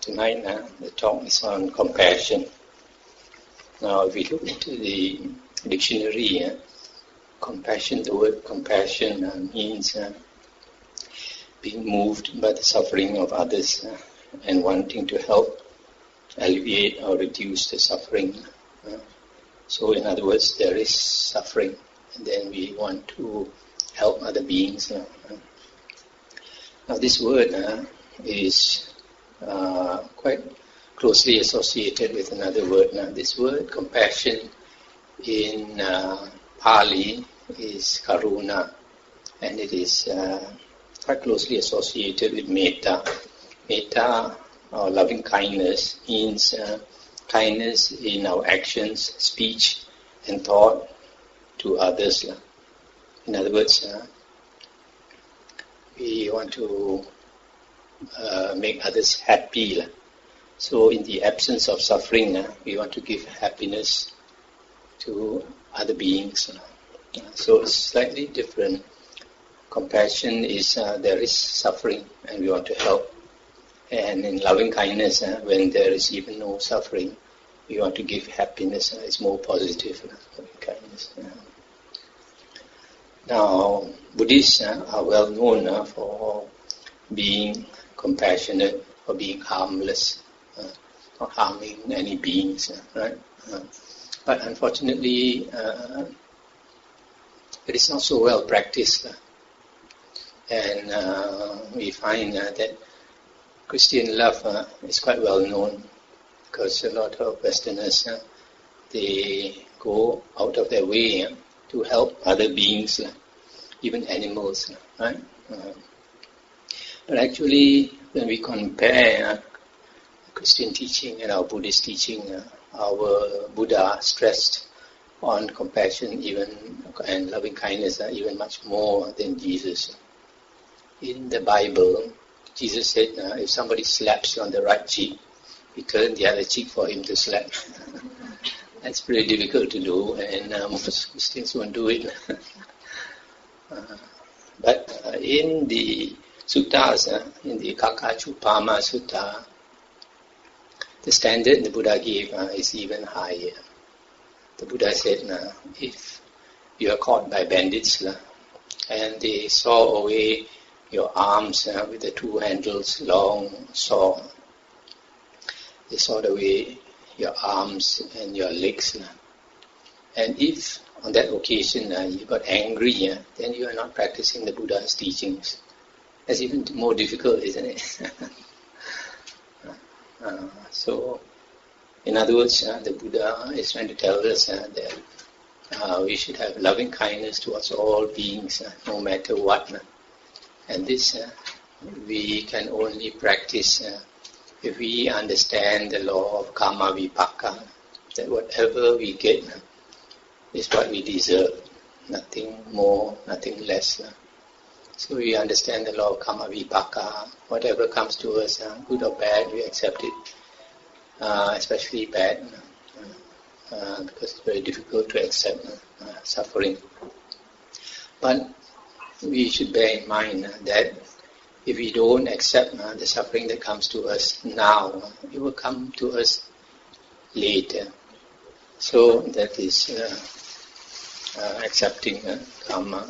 Tonight, the talk is on compassion. Now, if we look into the dictionary, compassion, the word compassion means being moved by the suffering of others and wanting to help alleviate or reduce the suffering. So, in other words, there is suffering, and then we want to help other beings. Now, this word is quite closely associated with another word. Now, this word, compassion, in Pali is karuna, and it is quite closely associated with metta. Metta, or loving kindness, means kindness in our actions, speech, and thought to others. In other words, we want to make others happy. So in the absence of suffering, we want to give happiness to other beings. So it's slightly different. Compassion is there is suffering and we want to help. And in loving kindness, when there is even no suffering, we want to give happiness. It's more positive, loving kindness. Now, Buddhists are well known for being compassionate, for being harmless, not harming any beings, right? But unfortunately, it is not so well practiced. And we find that Christian love is quite well known because a lot of Westerners, they go out of their way to help other beings, even animals, right? But actually, when we compare Christian teaching and our Buddhist teaching, our Buddha stressed on compassion even and loving kindness even much more than Jesus. In the Bible, Jesus said, if somebody slaps you on the right cheek, you turn the other cheek for him to slap. That's pretty difficult to do, and most Christians won't do it. But in the suttas, in the Kakachupama Sutta, the standard the Buddha gave is even higher. The Buddha said, if you are caught by bandits and they saw away your arms with the two handles, long saw, they sawed away your arms and your legs. And if on that occasion you got angry, then you are not practicing the Buddha's teachings. That's even more difficult, isn't it? So, in other words, the Buddha is trying to tell us that we should have loving kindness towards all beings, no matter what. And this we can only practice if we understand the law of karma vipaka, that whatever we get is what we deserve, nothing more, nothing less. So we understand the law of karma vipaka. Whatever comes to us, good or bad, we accept it, especially bad, because it's very difficult to accept suffering. But we should bear in mind that if we don't accept the suffering that comes to us now, it will come to us later. So that is accepting karma